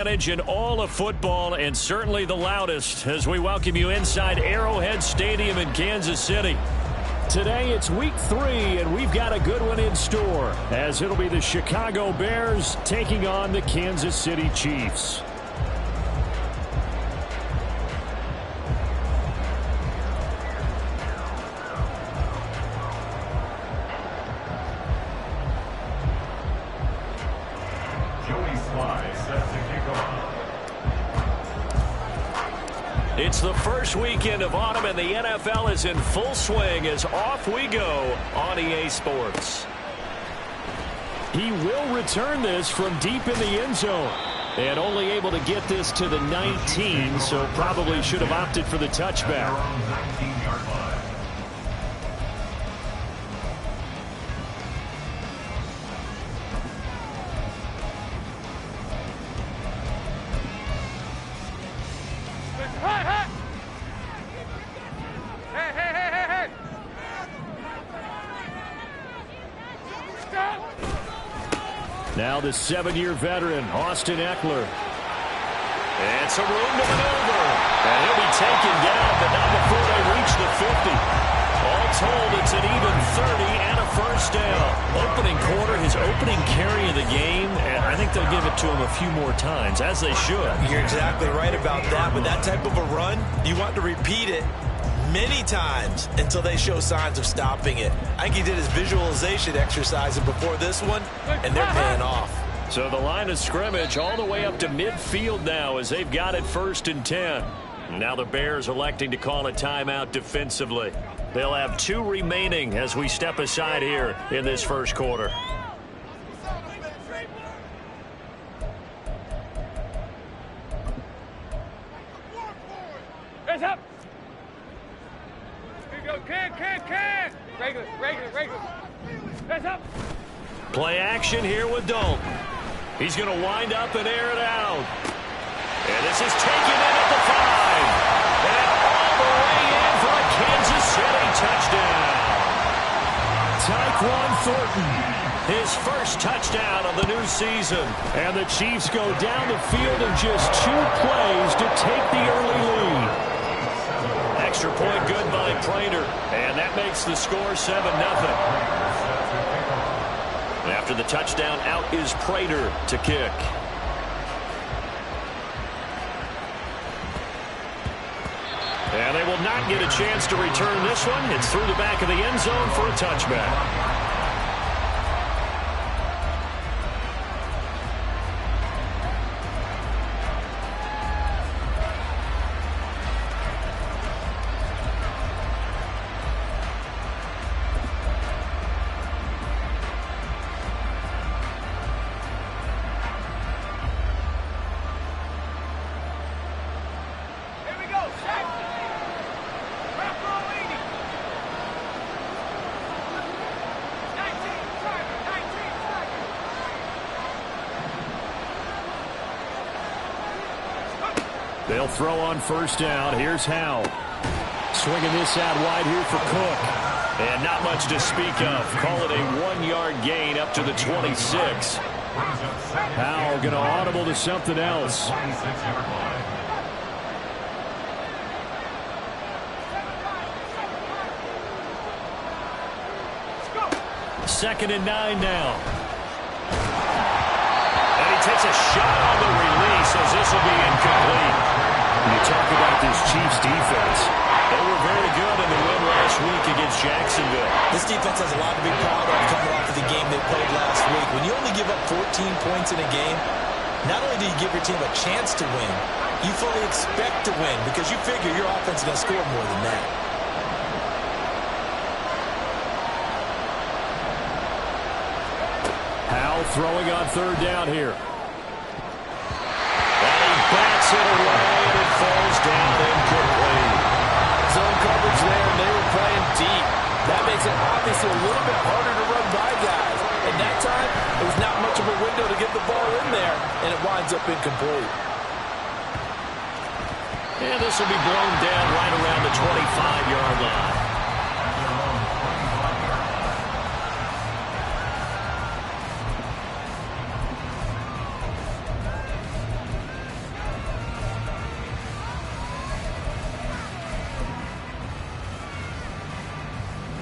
In all of football, and certainly the loudest, as we welcome you inside Arrowhead Stadium in Kansas City. Today it's week 3, and we've got a good one in store, as it'll be the Chicago Bears taking on the Kansas City Chiefs. It's the first weekend of autumn, and the NFL is in full swing as off we go on EA Sports. He will return this from deep in the end zone, and only able to get this to the 19, so probably should have opted for the touchback. Now the 7-year veteran, Austin Eckler. And some room to maneuver. And he'll be taken down, but not before they reach the 50. All told, it's an even 30 and a first down. Opening quarter, his opening carry of the game, and I think they'll give it to him a few more times, as they should. You're exactly right about that. With that type of a run, you want to repeat it many times until they show signs of stopping it. I think he did his visualization exercise before this one, and they're paying off. So the line of scrimmage all the way up to midfield now as they've got it 1st and 10. Now the Bears electing to call a timeout defensively. They'll have 2 remaining as we step aside here in this first quarter. Hands up. Can. Regular. Hands up. Play action here with Dalton. He's going to wind up and air it out. And this is taken in at the 5. And all the way in for a Kansas City touchdown. Tyquan Thornton, his first touchdown of the new season. And the Chiefs go down the field in just 2 plays to take the early lead. Extra point good by Prater, and that makes the score 7-0. After the touchdown, out is Prater to kick. And they will not get a chance to return this one. It's through the back of the end zone for a touchback. They'll throw on 1st down. Here's Howe. Swinging this out wide here for Cook. And not much to speak of. Call it a 1-yard gain up to the 26. Howe going to audible to something else. 2nd and 9 now. And he takes a shot on the release as this will be incomplete. You talk about this Chiefs defense. They were very good in the win last week against Jacksonville. This defense has a lot to be proud of coming off of the game they played last week. When you only give up 14 points in a game, not only do you give your team a chance to win, you fully expect to win because you figure your offense is going to score more than that. Howe throwing on 3rd down here. And he backs it away, and it falls down incomplete. Zone coverage there, and they were playing deep. That makes it obviously a little bit harder to run by guys. And that time, it was not much of a window to get the ball in there, and it winds up incomplete. And this will be blown down right around the 25-yard line.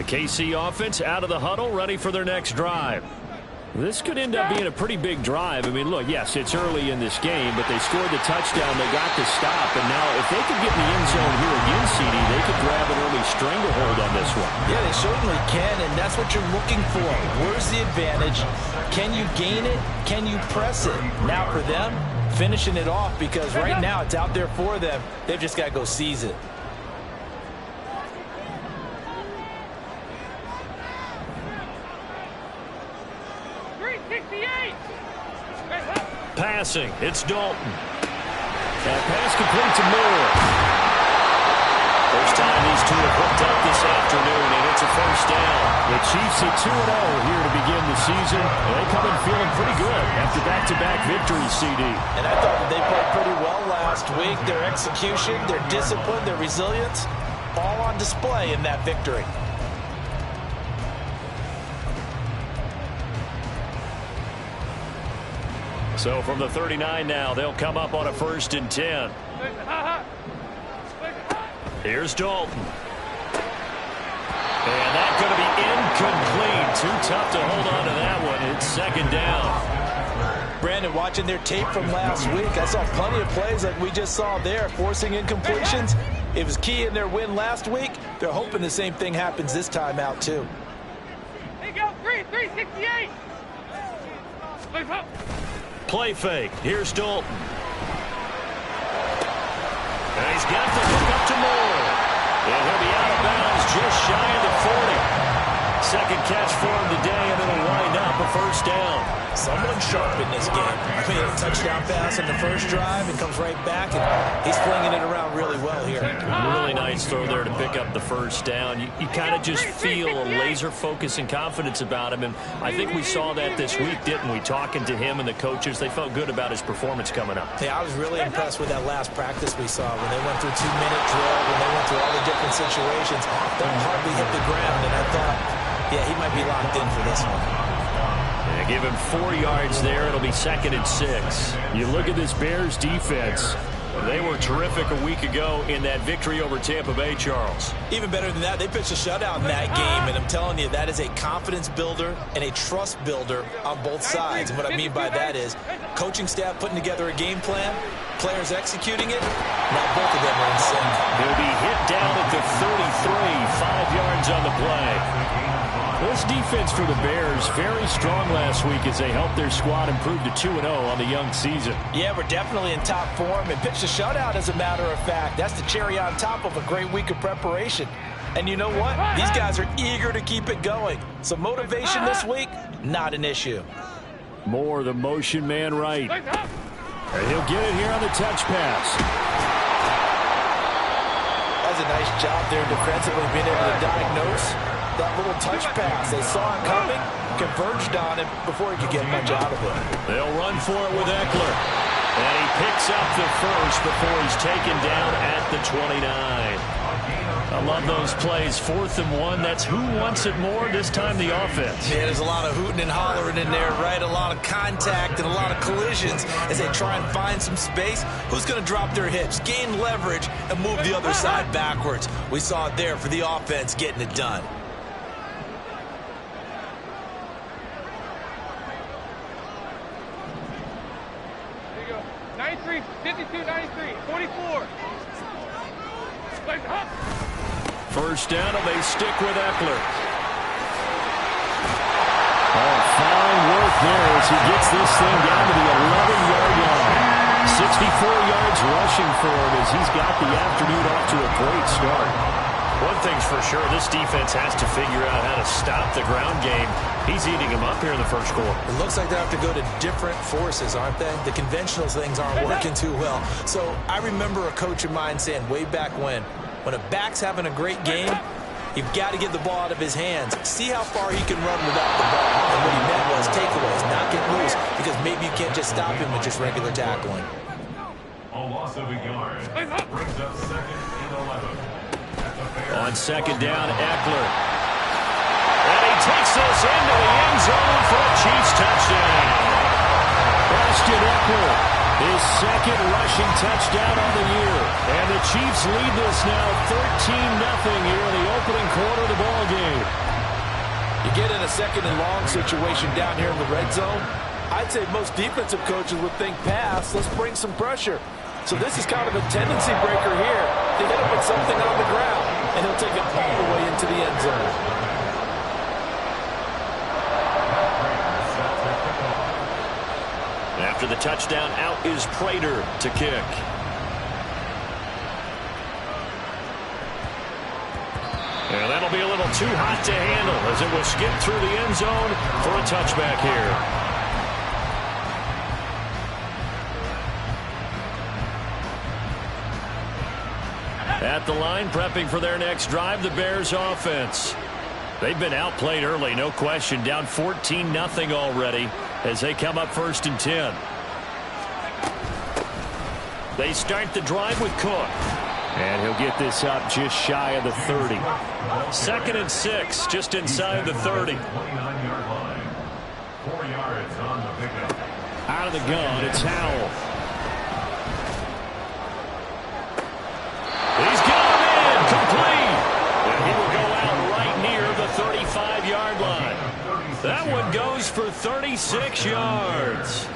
KC offense out of the huddle, ready for their next drive. This could end up being a pretty big drive. I mean, look, yes, it's early in this game, but they scored the touchdown. They got the stop. And now if they could get in the end zone here again, CD, they could grab an early stranglehold on this one. Yeah, they certainly can, and that's what you're looking for. Where's the advantage? Can you gain it? Can you press it? Now for them, finishing it off, because right now it's out there for them. They've just got to go seize it. Passing, it's Dalton. That pass complete to Moore. First time these two have hooked up this afternoon, and it's a first down. The Chiefs at 2-0 here to begin the season. They come in feeling pretty good after back-to-back victories, CD. And I thought that they played pretty well last week. Their execution, their discipline, their resilience, all on display in that victory. So from the 39 now, they'll come up on a 1st and 10. Here's Dalton. And that's going to be incomplete. Too tough to hold on to that one. It's 2nd down. Brandon, watching their tape from last week, I saw plenty of plays like we just saw there, forcing incompletions. It was key in their win last week. They're hoping the same thing happens this time out, too. They go 368. Play fake. Here's Dalton. And he's got the hook up to Moore. And he'll be out of bounds just shy of the 40. Second catch for him today, and it'll wind up a 1st down. Someone sharp in this game. I mean, a touchdown pass on the first drive and comes right back, and he's flinging it around really well here. Really nice throw there to pick up the 1st down. You kind of just feel a laser focus and confidence about him, and I think we saw that this week, didn't we? Talking to him and the coaches, they felt good about his performance coming up. Yeah, I was really impressed with that last practice we saw when they went through 2-minute drill, when they went through all the different situations. They hardly hit the ground, and I thought, yeah, he might be locked in for this one. Yeah, give him 4 yards there. It'll be 2nd and 6. You look at this Bears defense. They were terrific a week ago in that victory over Tampa Bay, Charles. Even better than that, they pitched a shutout in that game, and I'm telling you, that is a confidence builder and a trust builder on both sides. And what I mean by that is coaching staff putting together a game plan, players executing it. Now both of them are in sync. He'll be hit down at the 33, 5 yards on the play. This defense for the Bears, very strong last week as they helped their squad improve to 2-0 on the young season. Yeah, we're definitely in top form and pitched a shutout, as a matter of fact. That's the cherry on top of a great week of preparation. And you know what? These guys are eager to keep it going. So motivation this week, not an issue. Moore, the motion man right. And he'll get it here on the touch pass. That's a nice job there defensively, being able to diagnose that little touch pass. They saw it coming, converged on it before he could get much out of it. They'll run for it with Eckler. And he picks up the first before he's taken down at the 29. I love those plays. 4th and 1. That's who wants it more, this time the offense. Yeah, there's a lot of hooting and hollering in there, right? A lot of contact and a lot of collisions as they try and find some space. Who's going to drop their hips, gain leverage, and move the other side backwards? We saw it there for the offense getting it done. There you go. 93, 52, 93, 44. First down, and they stick with Eckler. Oh, fine work there as he gets this thing down to the 11-yard line. 64 yards rushing for him as he's got the afternoon off to a great start. One thing's for sure, this defense has to figure out how to stop the ground game. He's eating them up here in the first quarter. It looks like they have to go to different forces, aren't they? The conventional things aren't working too well. So I remember a coach of mine saying way back when a back's having a great game, you've got to get the ball out of his hands. See how far he can run without the ball. And what he meant was takeaways, not get loose, because maybe you can't just stop him with just regular tackling. A loss of a yard brings up 2nd and 11. On 2nd down, Eckler. And he takes this into the end zone for a Chiefs touchdown. Austin Eckler His second rushing touchdown on the year. And the Chiefs lead this now 13-0 here in the opening quarter of the ball game. You get in a second and long situation down here in the red zone. I'd say most defensive coaches would think pass. Let's bring some pressure. So this is kind of a tendency breaker here. They hit him with something on the ground, and he'll take it all the way into the end zone. After the touchdown, out is Prater to kick. And that'll be a little too hot to handle as it will skip through the end zone for a touchback here. At the line, prepping for their next drive, the Bears offense. They've been outplayed early, no question. Down 14-0 already as they come up 1st and 10. They start the drive with Cook. And he'll get this up just shy of the 30. 2nd and 6, just inside the 30. 29-yard line. 4 yards on the pickup. Out of the gun, it's Howell. He's got him in, complete. And he will go out right near the 35-yard line. That one goes for 36 yards.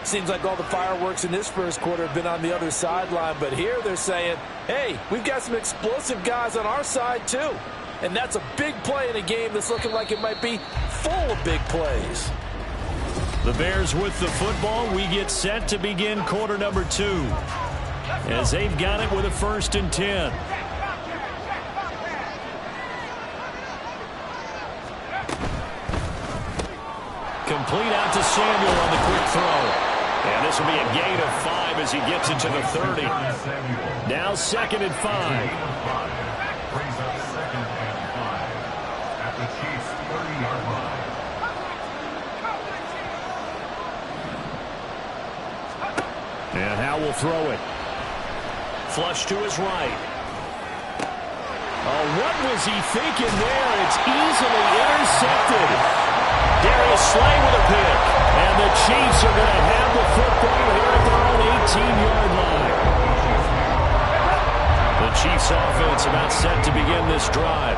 Seems like all the fireworks in this first quarter have been on the other sideline, but here they're saying, hey, we've got some explosive guys on our side too. And that's a big play in a game that's looking like it might be full of big plays. The Bears with the football. We get set to begin quarter number 2. As they've got it with a 1st and 10. Complete out to Samuel on the quick throw. And this will be a gain of 5 as he gets it to the 30. Now 2nd and 5. Brings up 2nd and 5 at the Chiefs' 30-yard line. And Howell will throw it. Flush to his right. Oh, what was he thinking there? It's easily intercepted. Darius Slay with a pick. And the Chiefs are going to have the football here at their own 18-yard line. The Chiefs offense about set to begin this drive.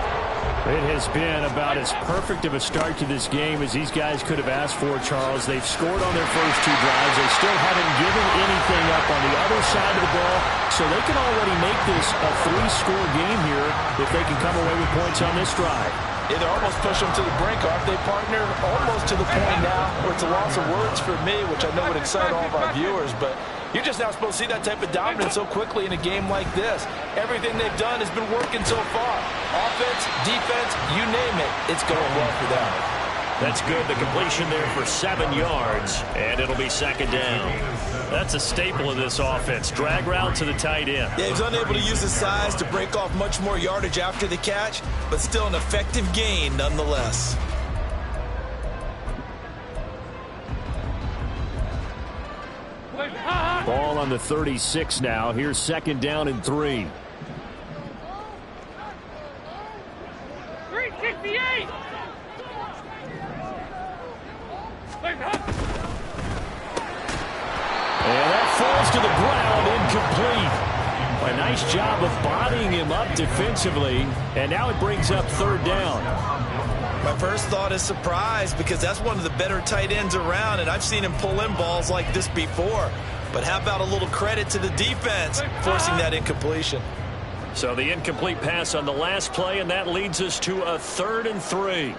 It has been about as perfect of a start to this game as these guys could have asked for, Charles. They've scored on their first 2 drives. They still haven't given anything up on the other side of the ball, so they can already make this a 3-score game here if they can come away with points on this drive. Yeah, they're almost pushing them to the brink, aren't they, partner? Almost to the point now where it's a loss of words for me, which I know would excite all of our viewers, but you're just now supposed to see that type of dominance so quickly in a game like this. Everything they've done has been working so far. Offense, defense, you name it, it's going well for them. That's good. The completion there for 7 yards, and it'll be 2nd down. That's a staple of this offense. Drag route to the tight end. Yeah, he was unable to use his size to break off much more yardage after the catch, but still an effective gain nonetheless. Ball on the 36 now. Here's 2nd down and 3. 368. And that falls to the ground, incomplete. A nice job of bodying him up defensively, and now it brings up 3rd down. My first thought is surprise because that's one of the better tight ends around, and I've seen him pull in balls like this before. But how about a little credit to the defense forcing that incompletion? So the incomplete pass on the last play, and that leads us to a 3rd and 3.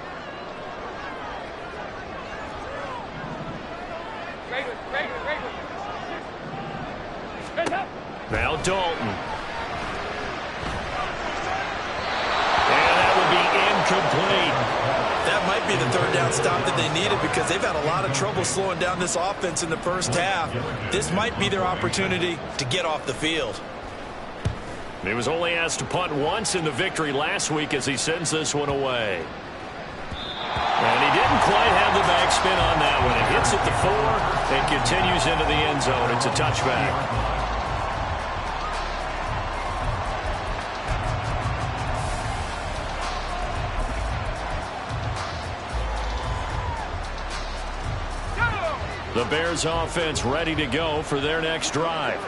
Now Dalton. And that would be incomplete. That might be the 3rd down stop that they needed because they've had a lot of trouble slowing down this offense in the first half. This might be their opportunity to get off the field. He was only asked to punt once in the victory last week as he sends this one away. And he didn't quite have the backspin on that one. It hits at the 4 and continues into the end zone. It's a touchback. The Bears offense ready to go for their next drive.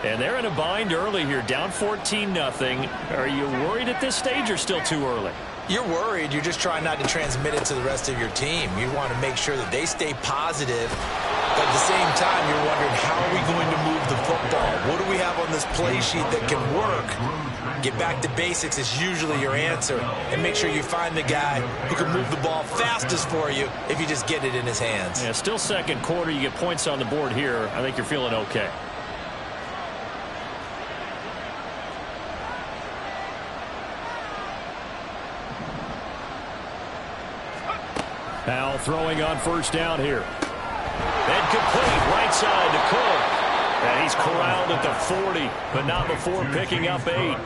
And they're in a bind early here, down 14-0. Are you worried at this stage or still too early? You're worried. You're just trying not to transmit it to the rest of your team. You want to make sure that they stay positive. But at the same time, you're wondering, how are we going to move the football? What do we have on this play sheet that can work? Get back to basics is usually your answer. And make sure you find the guy who can move the ball fastest for you if you just get it in his hands. Yeah, still second quarter. You get points on the board here. I think you're feeling okay. Powell throwing on first down here. And complete right side to Cook. And he's corralled at the 40, but not before picking up 8.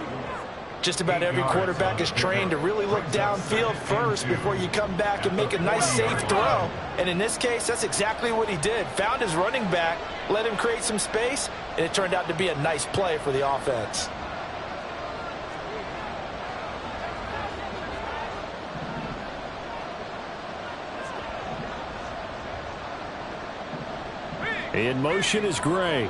Just about every quarterback is trained to really look downfield first before you come back and make a nice, safe throw. And in this case, that's exactly what he did. Found his running back, let him create some space, and it turned out to be a nice play for the offense. In motion is Gray.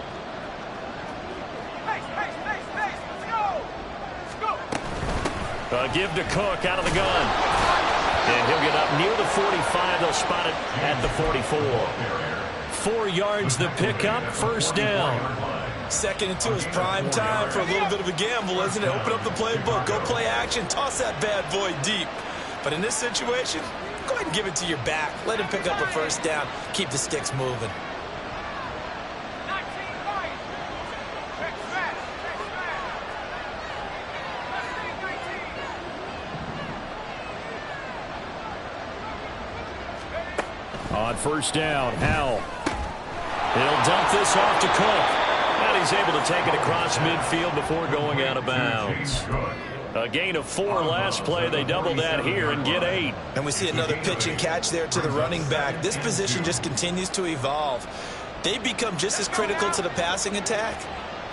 A give to Cook out of the gun. And he'll get up near the 45. They'll spot it at the 44. 4 yards the pickup, first down. 2nd and 2 is prime time for a little bit of a gamble, isn't it? Open up the playbook, go play action, toss that bad boy deep. But in this situation, go ahead and give it to your back. Let him pick up a first down. Keep the sticks moving. On first down, Howell. He'll dump this off to Cook. And he's able to take it across midfield before going out of bounds. A gain of 4 last play. They double that here and get 8. And we see another pitch and catch there to the running back. This position just continues to evolve. They become just as critical to the passing attack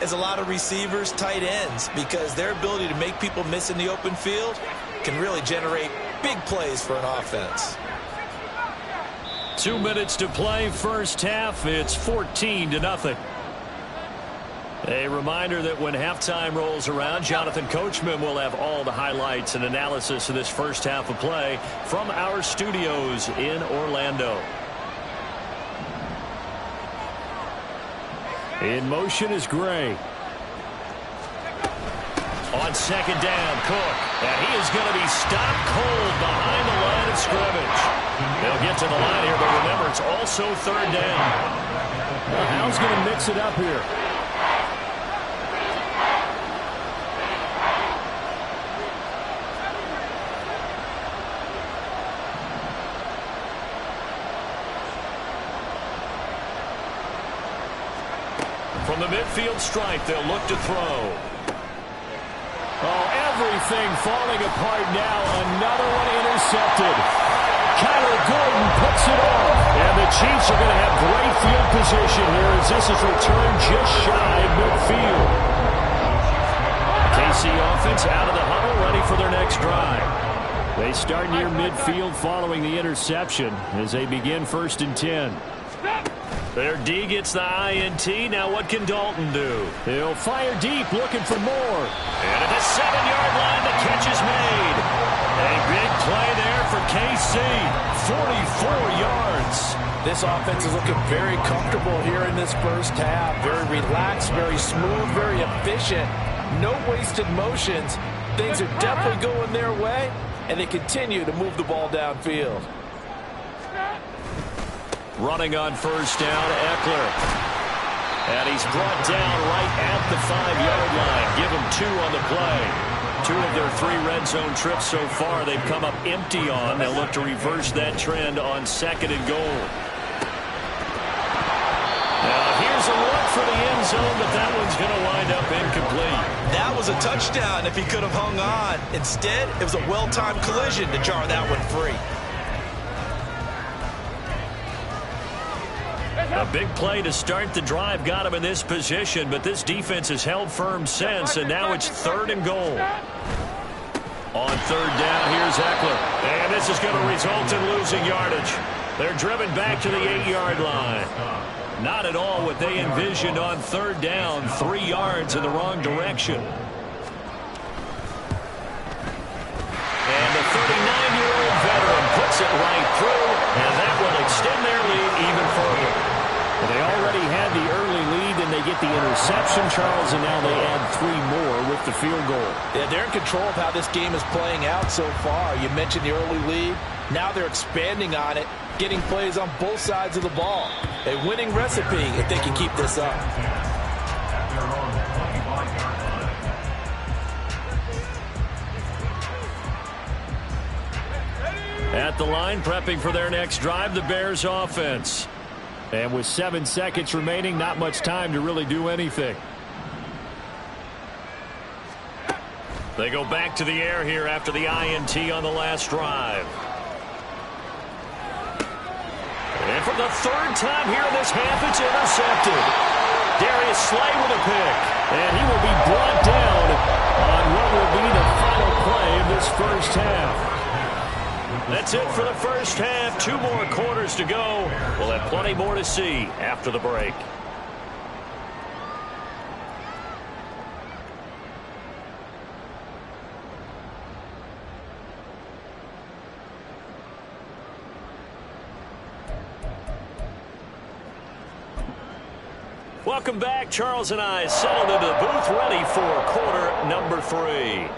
as a lot of receivers, tight ends, because their ability to make people miss in the open field can really generate big plays for an offense. 2 minutes to play, first half. It's 14-0. A reminder that when halftime rolls around, Jonathan Coachman will have all the highlights and analysis of this first half of play from our studios in Orlando. In motion is Gray. On second down, Cook. And he is going to be stopped cold behind the line of scrimmage. They'll get to the line here, but remember, it's also third down. Well, Howell's going to mix it up here. From the midfield stripe, they'll look to throw. Oh, everything falling apart now. Another one intercepted. Kyler Gordon puts it off. And the Chiefs are going to have great field position here as this is returned just shy of midfield. KC offense out of the huddle, ready for their next drive. They start near midfield following the interception as they begin 1st and 10. Their D gets the INT. Now what can Dalton do? He'll fire deep, looking for more. And at the 7-yard line, the catch is made. A big play there for KC. 44 yards. This offense is looking very comfortable here in this first half. Very relaxed, very smooth, very efficient. No wasted motions. Things are definitely going their way, and they continue to move the ball downfield. Running on first down, Eckler. And he's brought down right at the 5-yard line. Give him 2 on the play. 2 of their 3 red zone trips so far they've come up empty on. They'll look to reverse that trend on 2nd and goal. Now here's a look for the end zone, but that one's going to wind up incomplete. That was a touchdown if he could have hung on. Instead, it was a well-timed collision to jar that one free. A big play to start the drive got him in this position, but this defense has held firm since, and now it's 3rd and goal. On 3rd down, here's Eckler. And this is going to result in losing yardage. They're driven back to the 8-yard line. Not at all what they envisioned on third down. 3 yards in the wrong direction. And the 39-year-old veteran puts it right through, and that will extend their lead even further. Well, they already had the early lead, and they get the interception, Charles, and now they add 3 more with the field goal. Yeah, they're in control of how this game is playing out so far. You mentioned the early lead. Now they're expanding on it, getting plays on both sides of the ball. A winning recipe if they can keep this up. At the line, prepping for their next drive, the Bears offense. And with 7 seconds remaining, not much time to really do anything. They go back to the air here after the INT on the last drive. And for the 3rd time here in this half, it's intercepted. Darius Slay with a pick. And he will be brought down on what will be the final play of this first half. That's it for the first half. 2 more quarters to go. We'll have plenty more to see after the break. Welcome back. Charles and I settled into the booth, ready for quarter number 3.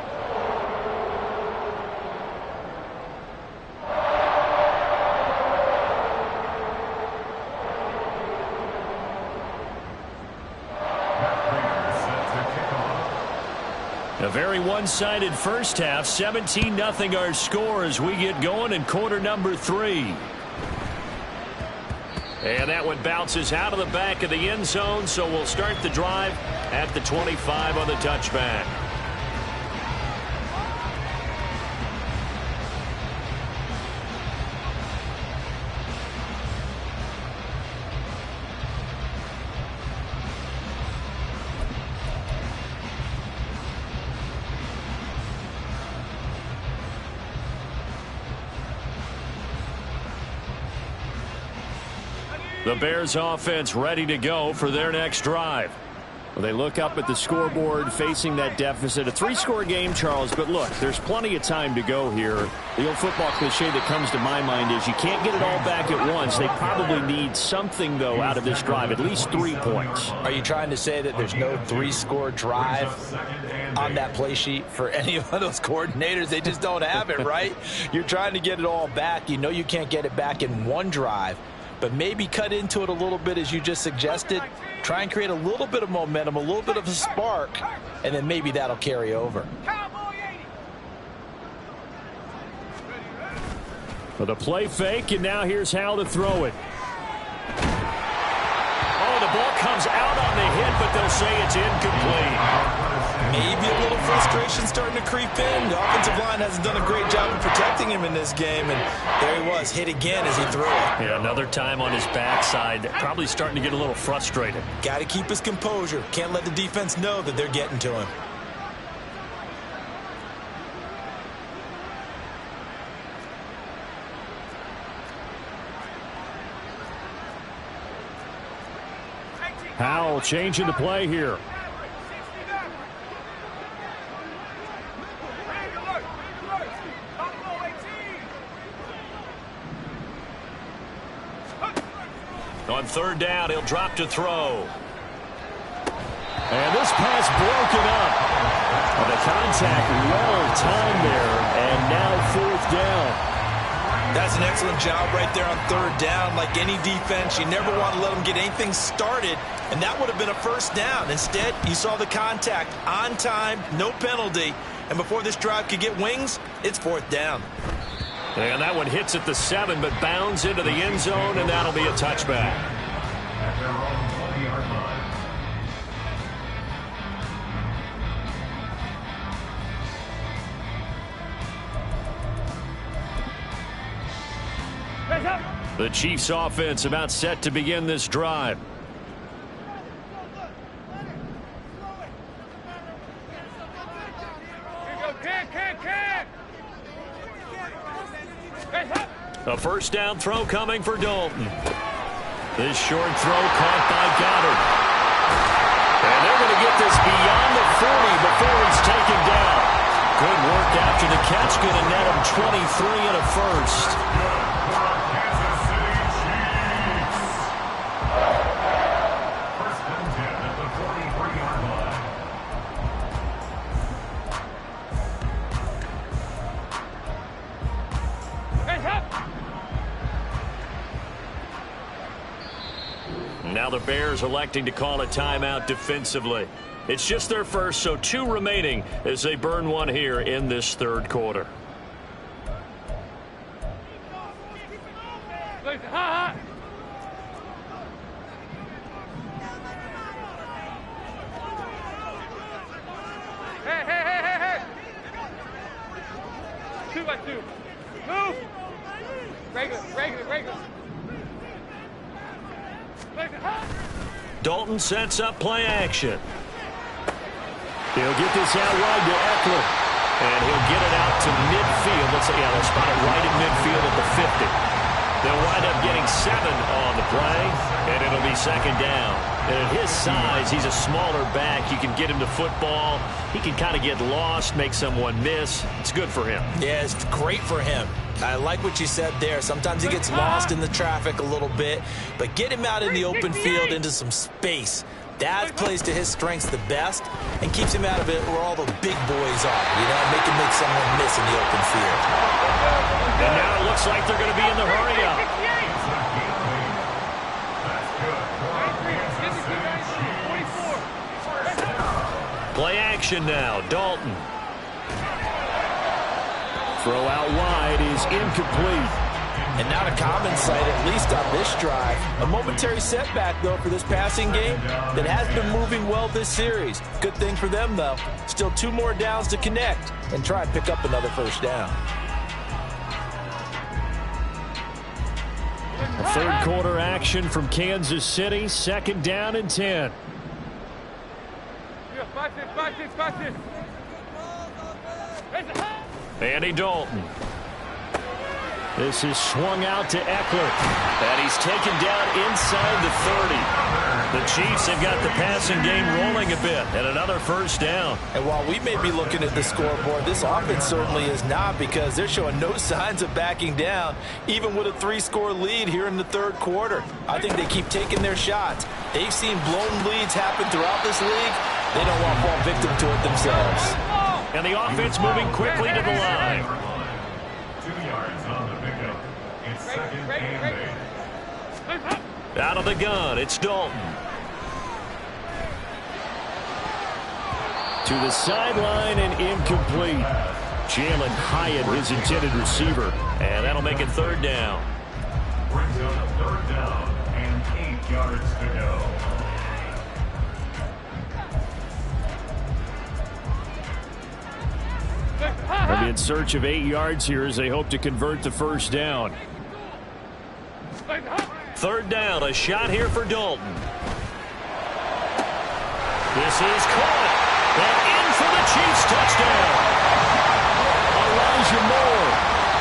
A very one-sided first half. 17-0 our score as we get going in quarter number 3. And that one bounces out of the back of the end zone, so we'll start the drive at the 25 on the touchback. The Bears offense ready to go for their next drive. Well, they look up at the scoreboard facing that deficit. A 3-score game, Charles, but look, there's plenty of time to go here. The old football cliche that comes to my mind is you can't get it all back at once. They probably need something, though, out of this drive, at least 3 points. Are you trying to say that there's no 3-score drive on that play sheet for any of those coordinators? They just don't have it, right? You're trying to get it all back. You know you can't get it back in one drive. But maybe cut into it a little bit as you just suggested. Try and create a little bit of momentum, a little bit of a spark, and then maybe that'll carry over. For the play fake, and now here's how to throw it. Oh, the ball comes out on the hit, but they'll say it's incomplete. Maybe a little frustration starting to creep in. The offensive line hasn't done a great job of protecting him in this game, and there he was, hit again as he threw it. Yeah, another time on his backside, probably starting to get a little frustrated. Got to keep his composure. Can't let the defense know that they're getting to him. Howell changing the play here. On third down, he'll drop to throw. And this pass broken up. And the contact well timed there, and now 4th down. That's an excellent job right there on third down. Like any defense, you never want to let them get anything started, and that would have been a first down. Instead, you saw the contact on time, no penalty, and before this drive could get wings, it's 4th down. And that one hits at the 7, but bounds into the end zone, and that'll be a touchback. At their own 20-yard line. The Chiefs offense about set to begin this drive. A first down throw coming for Dalton. This short throw caught by Goddard. And they're going to get this beyond the 40 before he's taken down. Good work after the catch. Going to net him 23 and a first. Kansas City Chiefs. First and 10 at the 43-yard line. Now the Bears electing to call a timeout defensively. It's just their first, so 2 remaining as they burn one here in this third quarter. Hey. 2-by-2. Move. Regular. Dalton sets up play action. He'll get this out wide to Eckler. And he'll get it out to midfield. They'll spot it right at midfield at the 50. They'll wind up getting 7 on the play, and it'll be second down. And at his size, he's a smaller back. You can get him to football. He can kind of get lost, make someone miss. It's good for him. Yeah, it's great for him. I like what you said there. Sometimes he gets lost in the traffic a little bit, but get him out in the open field into some space. That plays to his strengths the best and keeps him out of it where all the big boys are. Make him make someone miss in the open field. And now it looks like they're going to be in the hurry-up. Play action now. Dalton. Throw out wide is incomplete. And not a common sight, at least on this drive. A momentary setback, though, for this passing game that has been moving well this series. Good thing for them, though. Still 2 more downs to connect and try and pick up another first down. A third quarter action from Kansas City. Second down and 10. Andy Dalton. This is swung out to Eckler. And he's taken down inside the 30. The Chiefs have got the passing game rolling a bit. And another first down. And while we may be looking at the scoreboard, this offense certainly is not, because they're showing no signs of backing down, even with a 3-score lead here in the third quarter. I think they keep taking their shots. They've seen blown leads happen throughout this league. They don't want to fall victim to it themselves. And the offense moving quickly to the line. 2 yards on the pickup. It's second and 8. Out of the gun, it's Dalton. To the sideline and incomplete. Jalen Hyatt, his intended receiver. And that'll make it third down. Brings up a third down and 8 yards to go. They'll be in search of 8 yards here as they hope to convert the first down. Third down, a shot here for Dalton. This is caught. And in for the Chiefs touchdown. Elijah Moore,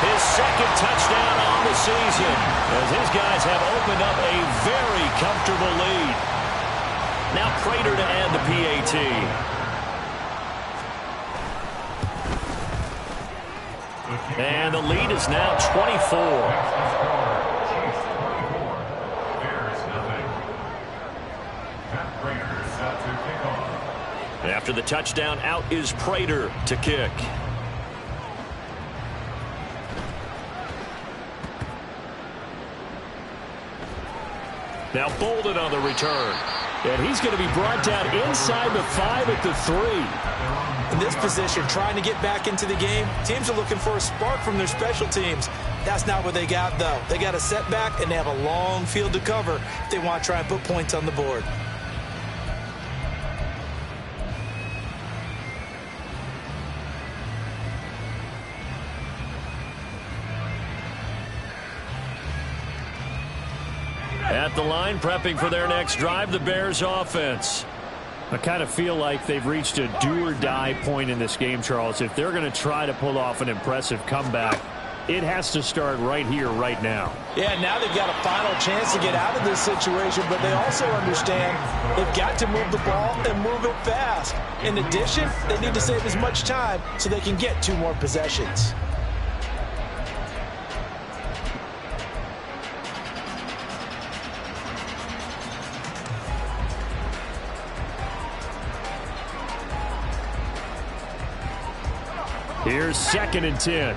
his second touchdown on the season, as his guys have opened up a very comfortable lead. Now Prater to add the PAT. And the lead is now 24. After the touchdown, out is Prater to kick. Now Bolden on the return. And he's going to be brought down inside the 5 at the 3. In this position, trying to get back into the game, teams are looking for a spark from their special teams. That's not what they got, though. They got a setback, and they have a long field to cover if they want to try and put points on the board. At the line, prepping for their next drive, the Bears offense. I kind of feel like they've reached a do-or-die point in this game, Charles. If they're going to try to pull off an impressive comeback, it has to start right here, right now. Yeah, now they've got a final chance to get out of this situation, but they also understand they've got to move the ball and move it fast. In addition, they need to save as much time so they can get 2 more possessions. Here's 2nd and 10.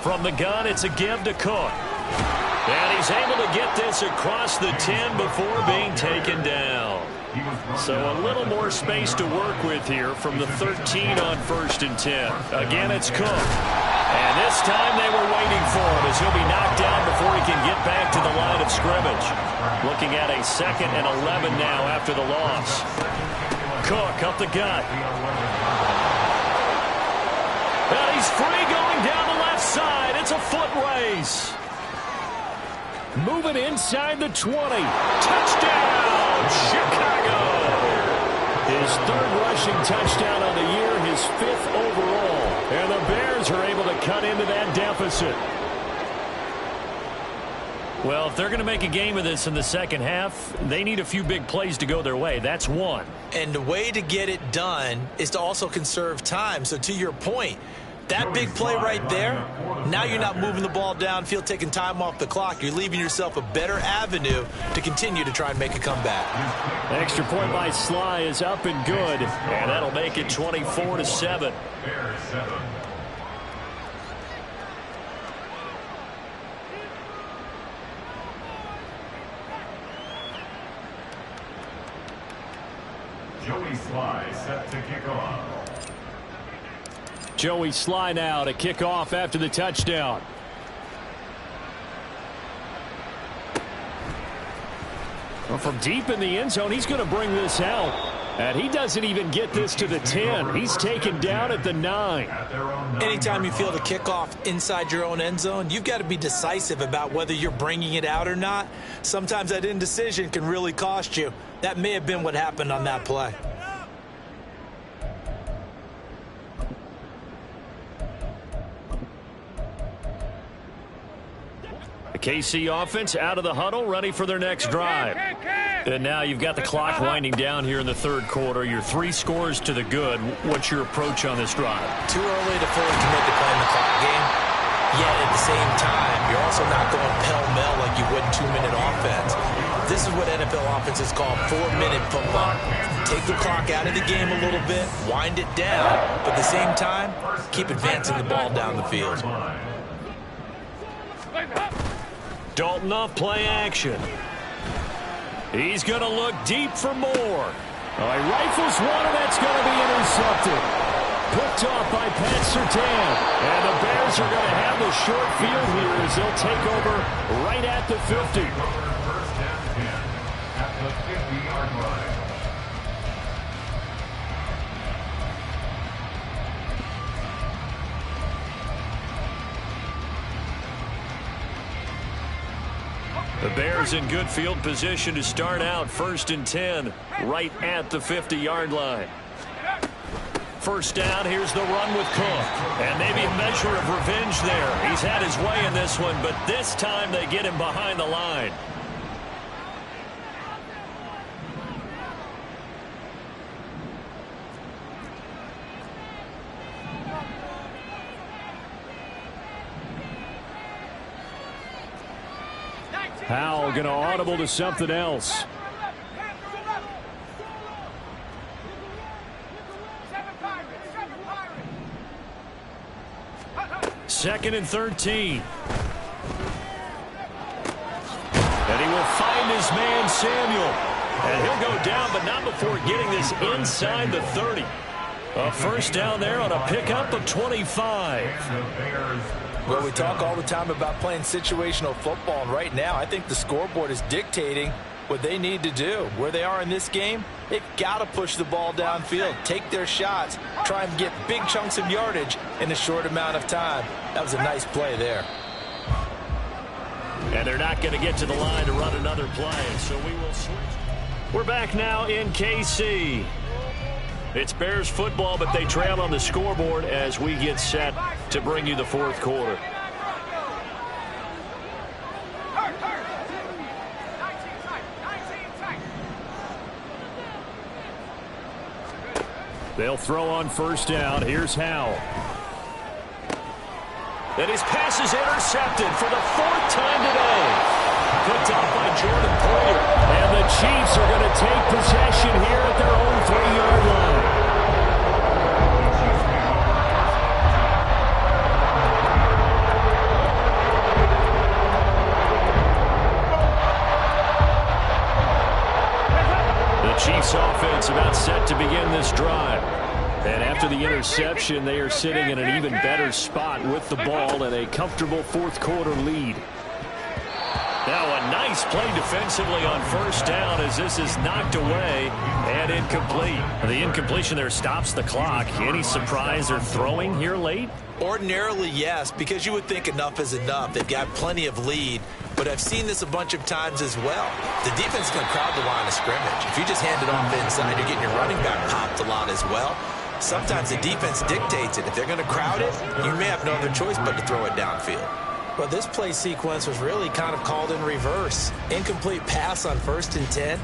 From the gun, it's a give to Cook. And he's able to get this across the 10 before being taken down. So a little more space to work with here from the 13 on 1st and 10. Again, it's Cook. And this time they were waiting for him as he'll be knocked down before he can get back to the line of scrimmage. Looking at a 2nd and 11 now after the loss. Cook up the gut. And he's free going down the left side. It's a foot race. Moving inside the 20. Touchdown, Chicago. His 3rd rushing touchdown of the year, his 5th overall. And the Bears are able to cut into that deficit. Well, if they're going to make a game of this in the second half, they need a few big plays to go their way. That's one. And the way to get it done is to also conserve time. So to your point, that big play right there, now you're not moving the ball downfield, taking time off the clock. You're leaving yourself a better avenue to continue to try and make a comeback. Extra point by Sly is up and good, and that'll make it 24-7. Joey Sly set to kick off. Joey Sly now to kick off after the touchdown. Well, from deep in the end zone, he's going to bring this out. And he doesn't even get this to the 10. He's taken down at the 9. Anytime you feel the kickoff inside your own end zone, you've got to be decisive about whether you're bringing it out or not. Sometimes that indecision can really cost you. That may have been what happened on that play. The KC offense out of the huddle, ready for their next drive. And now you've got the clock winding down here in the 3rd quarter. Your 3 scores to the good. What's your approach on this drive? Too early to fully commit to playing the clock game. Yet at the same time, you're also not going pell-mell like you would in 2-minute offense. This is what NFL offenses call 4-minute football. Take the clock out of the game a little bit, wind it down, but at the same time, keep advancing the ball down the field. Dalton off play action. He's going to look deep for more. He rifles one, and that's going to be intercepted. Picked off by Pat Surtain. And the Bears are going to have the short field here as they'll take over right at the 50. First and 10 at the 50-yard line. The Bears in good field position to start out 1st and 10 right at the 50-yard line. First down, here's the run with Cook. And maybe a measure of revenge there. He's had his way in this one, but this time they get him behind the line. Howell going to audible to something else. Second and 13. And he will find his man Samuel. And he'll go down, but not before getting this inside the 30. A first down there on a pickup of 25. Well, we talk all the time about playing situational football, and right now I think the scoreboard is dictating what they need to do. Where they are in this game, they've got to push the ball downfield, take their shots, try and get big chunks of yardage in a short amount of time. That was a nice play there. And they're not going to get to the line to run another play, so we will switch. We're back now in KC. It's Bears football, but they trail on the scoreboard as we get set to bring you the fourth quarter. They'll throw on first down. Here's Howell. And his pass is intercepted for the fourth time today. Picked up by Jordan Poyer. And the Chiefs are going to take possession here at their own 3-yard line. The Chiefs offense about set to begin this drive. And after the interception, they are sitting in an even better spot with the ball and a comfortable fourth quarter lead. Now a nice play defensively on first down as this is knocked away and incomplete. The incompletion there stops the clock. Any surprise they're throwing here late? Ordinarily, yes, because you would think enough is enough. They've got plenty of lead, but I've seen this a bunch of times as well. The defense is going to crowd the line of scrimmage. If you just hand it off inside, you're getting your running back popped a lot as well. Sometimes the defense dictates it. If they're going to crowd it, you may have no other choice but to throw it downfield. Well, this play sequence was really kind of called in reverse. Incomplete pass on 1st and 10.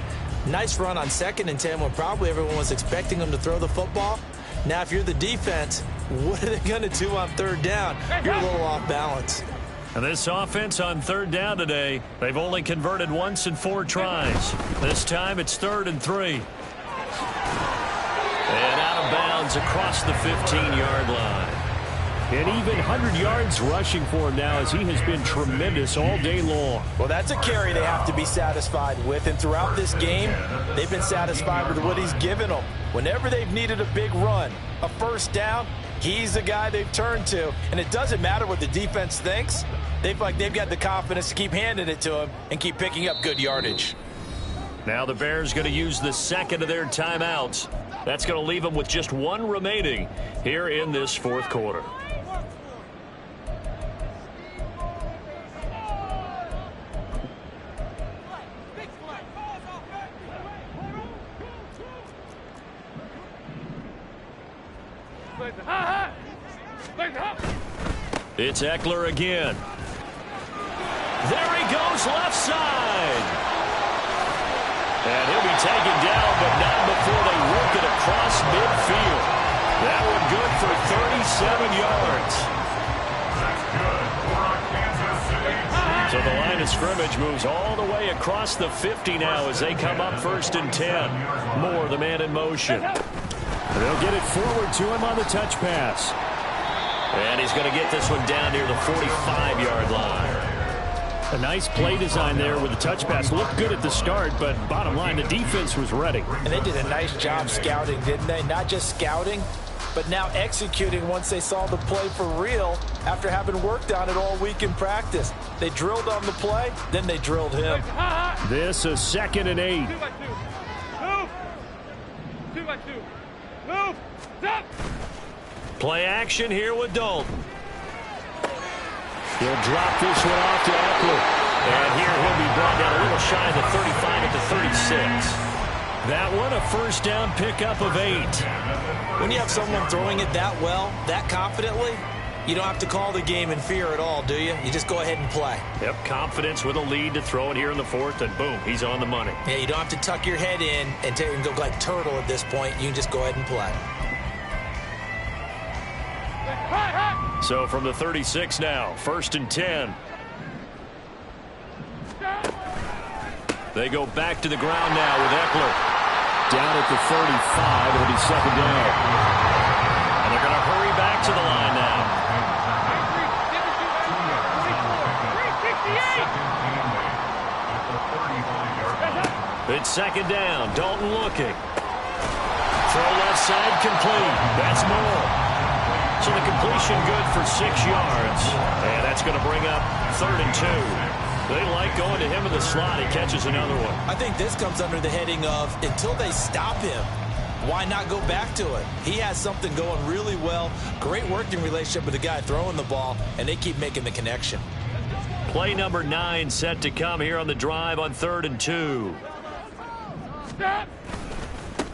Nice run on 2nd and 10 when probably everyone was expecting them to throw the football. Now, if you're the defense, what are they going to do on 3rd down? You're a little off balance. And this offense on 3rd down today, they've only converted once in 4 tries. This time it's 3rd and 3. And out of bounds across the 15-yard line. And even 100 yards rushing for him now as he has been tremendous all day long. Well, that's a carry they have to be satisfied with. And throughout this game, they've been satisfied with what he's given them. Whenever they've needed a big run, a first down, he's the guy they've turned to. And it doesn't matter what the defense thinks. They've got the confidence to keep handing it to him and keep picking up good yardage. Now the Bears going to use the second of their timeouts. That's going to leave them with just 1 remaining here in this fourth quarter. It's Eckler again. There he goes left side. And he'll be taken down, but not before they work it across midfield. That one good for 37 yards. So the line of scrimmage moves all the way across the 50 now as they come up 1st and 10. Moore, the man in motion. They'll get it forward to him on the touch pass. And he's going to get this one down near the 45-yard line. A nice play design there with the touch pass. Looked good at the start, but bottom line, the defense was ready. And they did a nice job scouting, didn't they? Not just scouting, but now executing once they saw the play for real after having worked on it all week in practice. They drilled on the play, then they drilled him. This is 2nd and 8. 2 by 2. Move. 2 by 2. Move. Stop. Play action here with Dalton. He'll drop this one off to Eckler. And here he'll be brought down a little shy of the 35 at the 36. That one a first down pickup of 8. When you have someone throwing it that well, that confidently, you don't have to call the game in fear at all, do you? You just go ahead and play. Yep, confidence with a lead to throw it here in the 4th, and boom, he's on the money. Yeah, you don't have to tuck your head in and go like turtle at this point. You can just go ahead and play. So from the 36 now, 1st and 10. They go back to the ground now with Eckler. Down at the 35, it'll be 2nd down. And they're going to hurry back to the line now. It's 2nd down. Dalton looking. Throw left side complete. That's Moore. So the completion good for 6 yards. And that's going to bring up 3rd and 2. They like going to him in the slot. He catches another one. I think this comes under the heading of until they stop him, why not go back to it? He has something going really well. Great working relationship with the guy throwing the ball, and they keep making the connection. Play number 9 set to come here on the drive on 3rd and 2.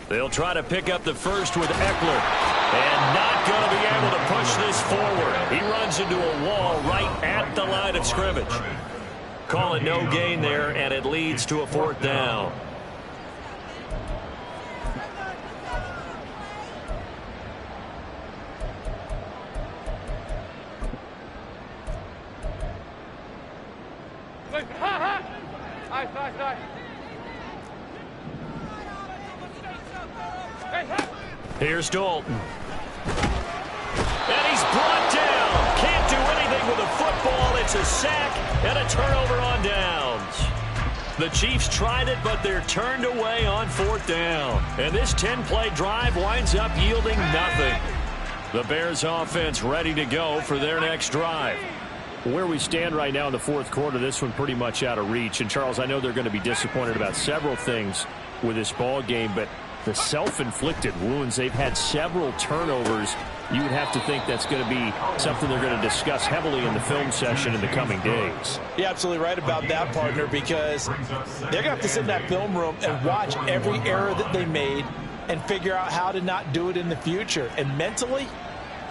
They'll try to pick up the first with Eckler. And not going to be able to push this forward. He runs into a wall right at the line of scrimmage. Call it no gain there, and it leads to a 4th down. Here's Dalton. And he's brought down. Can't do anything with a football. It's a sack and a turnover on downs. The Chiefs tried it, but they're turned away on 4th down. And this 10-play drive winds up yielding nothing. The Bears offense ready to go for their next drive. Where we stand right now in the 4th quarter, this one pretty much out of reach. And, Charles, I know they're going to be disappointed about several things with this ball game, but the self-inflicted wounds, they've had several turnovers. You would have to think that's going to be something they're going to discuss heavily in the film session in the coming days. You're absolutely right about that, partner, because they're going to have to sit in that film room and watch every error that they made and figure out how to not do it in the future. And mentally,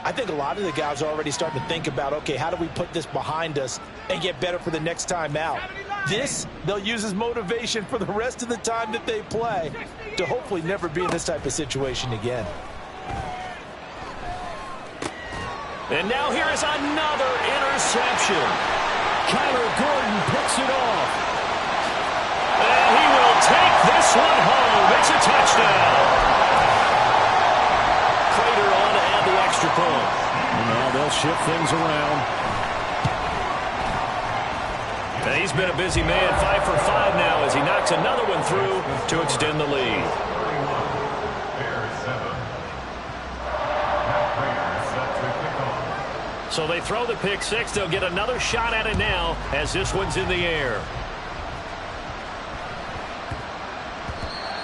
I think a lot of the guys are already starting to think about, okay, how do we put this behind us and get better for the next time out? This, they'll use as motivation for the rest of the time that they play to hopefully never be in this type of situation again. And now here is another interception. Kyler Gordon picks it off. And he will take this one home. It's a touchdown. Prater on to add the extra point. Now they'll shift things around. And he's been a busy man, 5 for 5 now as he knocks another one through to extend the lead. So they throw the pick six. They'll get another shot at it now as this one's in the air.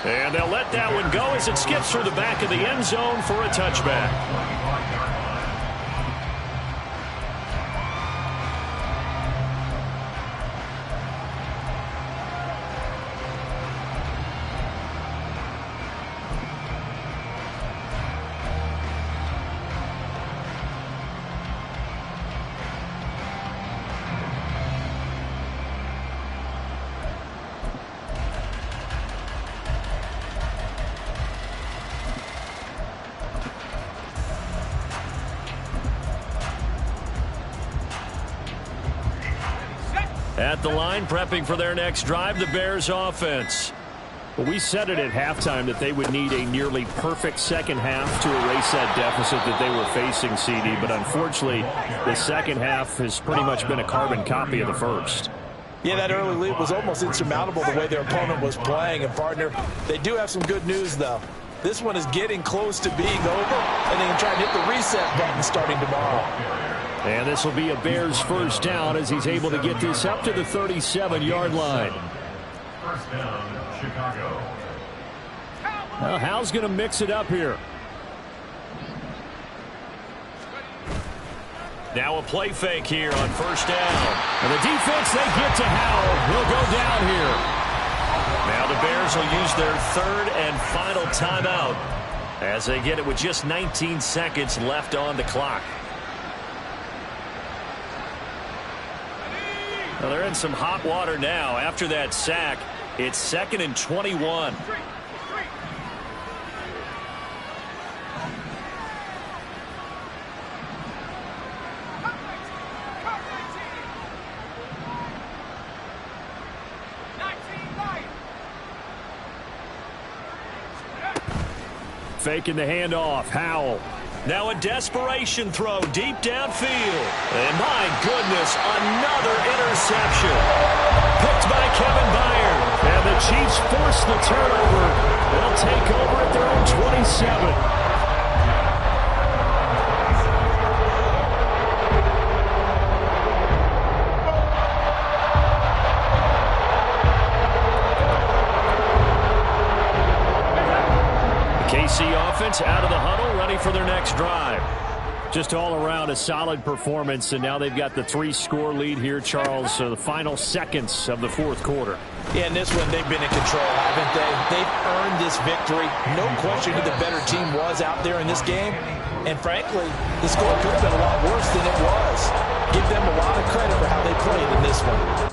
And they'll let that one go as it skips through the back of the end zone for a touchback. At the line, prepping for their next drive, the Bears offense. Well, we said it at halftime that they would need a nearly perfect second half to erase that deficit that they were facing, CD. But unfortunately, the second half has pretty much been a carbon copy of the first. Yeah, that early lead was almost insurmountable the way their opponent was playing. And, partner, they do have some good news, though. This one is getting close to being over, and they can try and hit the reset button starting tomorrow. And this will be a Bears first down as he's able to get this up to the 37-yard line. First down, Chicago. Well, Hal's going to mix it up here. Now a play fake here on first down. And the defense, they get to Howell. He'll go down here. Now the Bears will use their third and final timeout as they get it with just 19 seconds left on the clock. Well, they're in some hot water now. After that sack, it's 2nd and 21. Faking the handoff. Howell. Now a desperation throw deep downfield. And my goodness, another interception. Picked by Kevin Byard. And the Chiefs force the turnover. They'll take over at their own 27. KC offense out of the huddle, ready for their next drive. Just all around a solid performance, and now they've got the 3-score lead here, Charles. So the final seconds of the fourth quarter. Yeah, in this one, they've been in control, haven't they? They've earned this victory. No question who the better team was out there in this game. And frankly, the score could have been a lot worse than it was. Give them a lot of credit for how they played in this one.